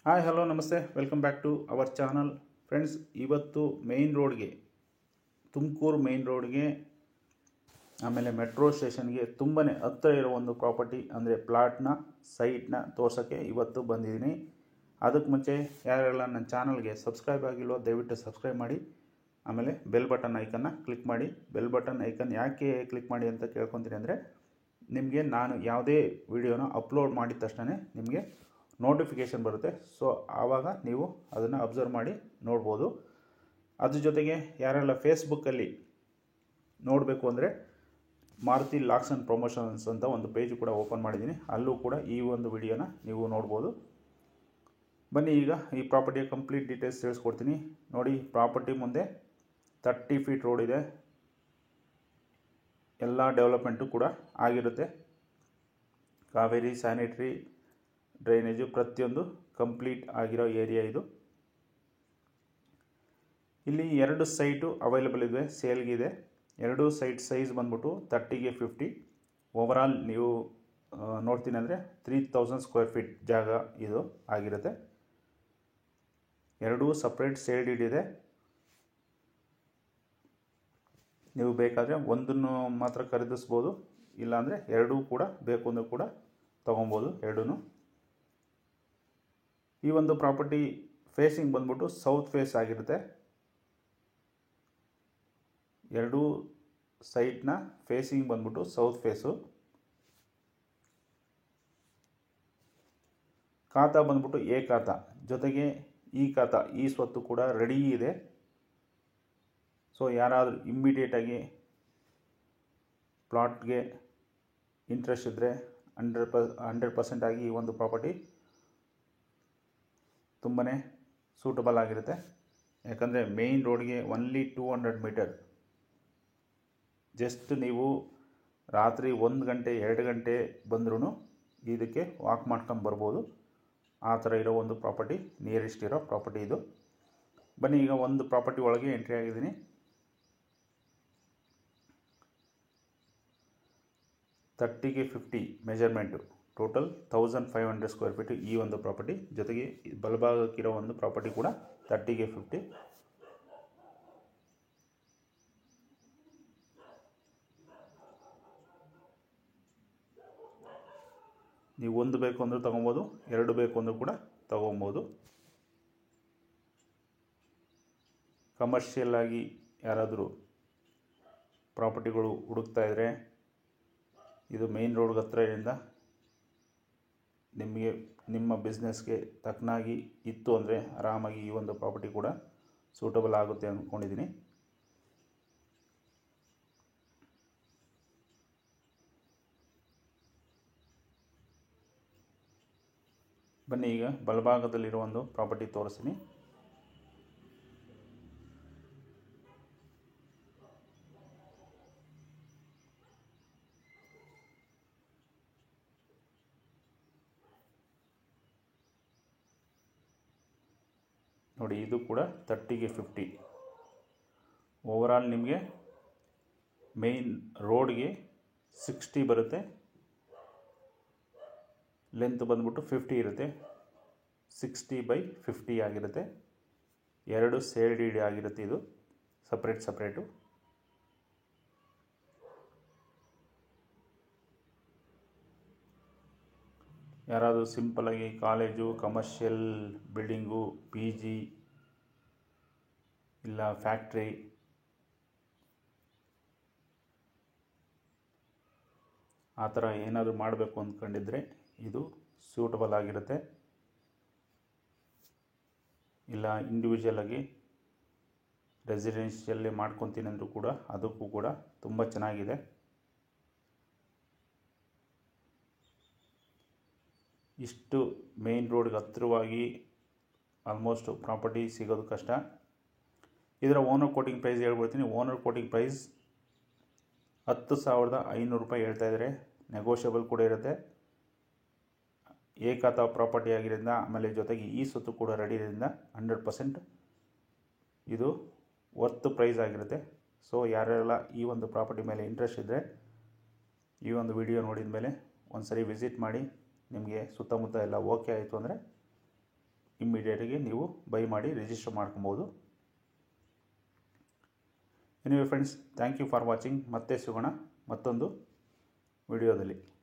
Hi hello ನಮಸ್ತೆ, welcome back to our channel. Friends, ಇವತ್ತು main ರೋಡ್ಗೆ, ತುಮಕೂರು ಮೇಯ್ನ್ ರೋಡ್ಗೆ, ಆಮೇಲೆ ಮೆಟ್ರೋ ಸ್ಟೇಷನ್ಗೆ ತುಂಬಾ ಹತ್ತಿರ ಇರೋ ಒಂದು ಪ್ರಾಪರ್ಟಿ ಅಂದರೆ ಪ್ಲಾಟ್ನ ಸೈಟ್ನ ತೋರ್ಸೋಕ್ಕೆ ಇವತ್ತು ಬಂದಿದ್ದೀನಿ. ಅದಕ್ಕೆ ಮುಂಚೆ ಯಾರೆಲ್ಲ ನನ್ನ ಚಾನಲ್ಗೆ ಸಬ್ಸ್ಕ್ರೈಬ್ ಆಗಿಲ್ವೋ ದಯವಿಟ್ಟು ಸಬ್ಸ್ಕ್ರೈಬ್ ಮಾಡಿ, ಆಮೇಲೆ ಬೆಲ್ ಬಟನ್ ಐಕನ್ನ ಕ್ಲಿಕ್ ಮಾಡಿ. ಬೆಲ್ ಬಟನ್ ಐಕನ್ ಯಾಕೆ ಕ್ಲಿಕ್ ಮಾಡಿ ಅಂತ ಕೇಳ್ಕೊತೀನಿ ಅಂದರೆ, ನಿಮಗೆ ನಾನು ಯಾವುದೇ ವಿಡಿಯೋನ ಅಪ್ಲೋಡ್ ಮಾಡಿದ ತಕ್ಷಣ ನಿಮಗೆ ನೋಟಿಫಿಕೇಷನ್ ಬರುತ್ತೆ. ಸೊ ಆವಾಗ ನೀವು ಅದನ್ನು ಅಬ್ಸರ್ವ್ ಮಾಡಿ ನೋಡ್ಬೋದು. ಅದ್ರ ಜೊತೆಗೆ ಯಾರೆಲ್ಲ ಫೇಸ್ಬುಕ್ಕಲ್ಲಿ ನೋಡಬೇಕು ಅಂದರೆ ಮಾರುತಿ ಲಾಕ್ಸ್ ಆ್ಯಂಡ್ ಪ್ರಮೋಷನ್ಸ್ ಅಂತ ಒಂದು ಪೇಜ್ ಕೂಡ ಓಪನ್ ಮಾಡಿದ್ದೀನಿ, ಅಲ್ಲೂ ಕೂಡ ಈ ಒಂದು ವಿಡಿಯೋನ ನೀವು ನೋಡ್ಬೋದು. ಬನ್ನಿ ಈಗ ಈ ಪ್ರಾಪರ್ಟಿಯ ಕಂಪ್ಲೀಟ್ ಡೀಟೇಲ್ಸ್ ತಿಳಿಸ್ಕೊಡ್ತೀನಿ. ನೋಡಿ, ಪ್ರಾಪರ್ಟಿ ಮುಂದೆ 30 ಫೀಟ್ ರೋಡ್ ಇದೆ. ಎಲ್ಲ ಡೆವಲಪ್ಮೆಂಟು ಕೂಡ ಆಗಿರುತ್ತೆ. ಕಾವೇರಿ, ಸ್ಯಾನಿಟರಿ, ಡ್ರೈನೇಜು ಪ್ರತಿಯೊಂದು ಕಂಪ್ಲೀಟ್ ಆಗಿರೋ ಏರಿಯಾ ಇದು. ಇಲ್ಲಿ 2 ಸೈಟು ಅವೈಲೇಬಲ್ ಇದೆ, ಸೇಲ್ಗಿದೆ. 2 ಸೈಟ್ ಸೈಜ್ ಬಂದ್ಬಿಟ್ಟು 30ಗೆ 50. ಓವರಾಲ್ ನೀವು ನೋಡ್ತೀನಿ ಅಂದರೆ 3000 ಸ್ಕ್ವೇರ್ ಫೀಟ್ ಜಾಗ ಇದು ಆಗಿರುತ್ತೆ. 2 ಸಪ್ರೇಟ್ ಸೇಲ್ ಡೀಡ್ ಇದೆ. ನೀವು ಬೇಕಾದರೆ ಒಂದನ್ನು ಮಾತ್ರ ಖರೀದಿಸ್ಬೋದು, ಇಲ್ಲಾಂದರೆ 2 ಕೂಡ ಬೇಕು ಅಂದರೂ ಕೂಡ ತೊಗೊಬೋದು, 2. ಈ ಒಂದು ಪ್ರಾಪರ್ಟಿ ಫೇಸಿಂಗ್ ಬಂದ್ಬಿಟ್ಟು ಸೌತ್ ಫೇಸ್ ಆಗಿರುತ್ತೆ. 2 ಸೈಟ್ನ ಫೇಸಿಂಗ್ ಬಂದ್ಬಿಟ್ಟು ಸೌತ್ ಫೇಸು. ಖಾತಾ ಬಂದ್ಬಿಟ್ಟು ಎ ಖಾತಾ, ಜೊತೆಗೆ ಈ ಖಾತಾ, ಈ ಸ್ವತ್ತು ಕೂಡ ರೆಡಿ ಇದೆ. ಸೊ ಯಾರಾದರೂ ಇಮ್ಮಿಡಿಯೇಟಾಗಿ ಪ್ಲಾಟ್ಗೆ ಇಂಟ್ರೆಸ್ಟ್ ಇದ್ದರೆ 100% ಆಗಿ ಈ ಒಂದು ಪ್ರಾಪರ್ಟಿ ತುಂಬಾ ಸೂಟಬಲ್ ಆಗಿರುತ್ತೆ. ಯಾಕಂದರೆ ಮೇಯ್ನ್ ರೋಡ್ಗೆ ಓನ್ಲಿ 200 ಮೀಟರ್. ಜಸ್ಟ್ ನೀವು ರಾತ್ರಿ 1 ಗಂಟೆ 2 ಗಂಟೆ ಬಂದ್ರೂ ಇದಕ್ಕೆ ವಾಕ್ ಮಾಡ್ಕೊಂಡು ಬರ್ಬೋದು. ಆ ಥರ ಇರೋ ಒಂದು ಪ್ರಾಪರ್ಟಿ, ನಿಯರೆಸ್ಟ್ ಇರೋ ಪ್ರಾಪರ್ಟಿ ಇದು. ಬನ್ನಿ ಈಗ ಒಂದು ಪ್ರಾಪರ್ಟಿ ಒಳಗೆ ಎಂಟ್ರಿ ಆಗಿದ್ದೀನಿ. ಗೆ 50 ಮೆಜರ್ಮೆಂಟು, ಟೋಟಲ್ 1500 ಸ್ಕ್ವೇರ್ ಫೀಟ್ ಈ ಒಂದು ಪ್ರಾಪರ್ಟಿ. ಜೊತೆಗೆ ಬಲಭಾಗಕ್ಕಿರೋ ಒಂದು ಪ್ರಾಪರ್ಟಿ ಕೂಡ 30ಗೆ 50. ನೀವು 1 ಬೇಕು ಅಂದರೂ ತೊಗೊಬೋದು, 2 ಬೇಕು ಅಂದರೂ ಕೂಡ ತೊಗೊಬೋದು. ಕಮರ್ಷಿಯಲ್ ಆಗಿ ಯಾರಾದರೂ ಪ್ರಾಪರ್ಟಿಗಳು ಹುಡುಕ್ತಾ ಇದ್ದರೆ, ಇದು ಮೇಯ್ನ್ ರೋಡ್ಗೆ ಹತ್ತಿರದಿಂದ ನಿಮಗೆ ನಿಮ್ಮ ಬಿಸ್ನೆಸ್ಗೆ ತಕ್ಕನಾಗಿ ಇತ್ತು ಅಂದರೆ ಆರಾಮಾಗಿ ಈ ಒಂದು ಪ್ರಾಪರ್ಟಿ ಕೂಡ ಸೂಟಬಲ್ ಆಗುತ್ತೆ ಅಂದ್ಕೊಂಡಿದ್ದೀನಿ. ಬನ್ನಿ ಈಗ ಬಲಭಾಗದಲ್ಲಿರೋ ಒಂದು ಪ್ರಾಪರ್ಟಿ ತೋರಿಸ್ತೀನಿ. ನೋಡಿ, ಇದು ಕೂಡ 30ಗೆ 50. ಓವರಾಲ್ ನಿಮಗೆ ಮೇಯ್ನ್ ರೋಡ್ಗೆ 60 ಬರುತ್ತೆ, ಲೆಂತ್ ಬಂದ್ಬಿಟ್ಟು 50 ಇರುತ್ತೆ. 60/50 ಆಗಿರುತ್ತೆ. 2 ಸೇಲ್ ಡೀಡ್ ಆಗಿರುತ್ತೆ. ಇದು ಸಪ್ರೇಟು. ಯಾರಾದರೂ ಸಿಂಪಲಾಗಿ ಕಾಲೇಜು, ಕಮರ್ಷಿಯಲ್ ಬಿಲ್ಡಿಂಗು, PG ಇಲ್ಲ ಫ್ಯಾಕ್ಟ್ರಿ ಆ ಥರ ಏನಾದರೂ ಮಾಡಬೇಕು ಅಂದ್ಕೊಂಡಿದ್ರೆ ಇದು ಸೂಟಬಲ್ ಆಗಿರುತ್ತೆ. ಇಲ್ಲ ಇಂಡಿವಿಜುವಲಾಗಿ ರೆಸಿಡೆನ್ಷಿಯಲ್ಲೇ ಮಾಡ್ಕೊತೀನಿ ಅಂದರೂ ಕೂಡ ಅದಕ್ಕೂ ಕೂಡ ತುಂಬ ಚೆನ್ನಾಗಿದೆ. ಇಷ್ಟು ಮೇಯ್ನ್ ರೋಡ್ಗೆ ಹತ್ತಿರವಾಗಿ ಆಲ್ಮೋಸ್ಟ್ ಪ್ರಾಪರ್ಟಿ ಸಿಗೋದು ಕಷ್ಟ. ಇದರ ಓನರ್ ಕೋಟಿಂಗ್ ಪ್ರೈಸ್ ಹೇಳ್ಬಿಡ್ತೀನಿ. ಓನರ್ ಕೋಟಿಂಗ್ ಪ್ರೈಸ್ 10,500 ರೂಪಾಯಿ ಹೇಳ್ತಾ ಇದ್ದಾರೆ. ನೆಗೋಷಿಯಬಲ್ ಕೂಡ ಇರುತ್ತೆ. ಏಕಾತ ಪ್ರಾಪರ್ಟಿ ಆಗಿರೋದ್ರಿಂದ, ಆಮೇಲೆ ಜೊತೆಗೆ ಈ ಸ್ವತ್ತು ಕೂಡ ರೆಡಿ ಇರೋದ್ರಿಂದ 100% ಇದು ವರ್ತ್ ಪ್ರೈಸ್ ಆಗಿರುತ್ತೆ. ಸೊ ಯಾರೆಲ್ಲ ಈ ಒಂದು ಪ್ರಾಪರ್ಟಿ ಮೇಲೆ ಇಂಟ್ರೆಸ್ಟ್ ಇದ್ದರೆ ಈ ಒಂದು ವಿಡಿಯೋ ನೋಡಿದ ಮೇಲೆ ಒಂದು ಸರಿ ವಿಸಿಟ್ ಮಾಡಿ. ನಿಮಗೆ ಸುತ್ತಮುತ್ತ ಎಲ್ಲ ಓಕೆ ಆಯಿತು ಅಂದರೆ ಇಮ್ಮಿಡಿಯೇಟಾಗಿ ನೀವು ಬೈ ಮಾಡಿ ರಿಜಿಸ್ಟರ್ ಮಾಡ್ಕೊಬೋದು. Anyway friends, thank you for watching. ಮತ್ತೆ ಸಿಗೋಣ ಮತ್ತೊಂದು ವಿಡಿಯೋದಲ್ಲಿ.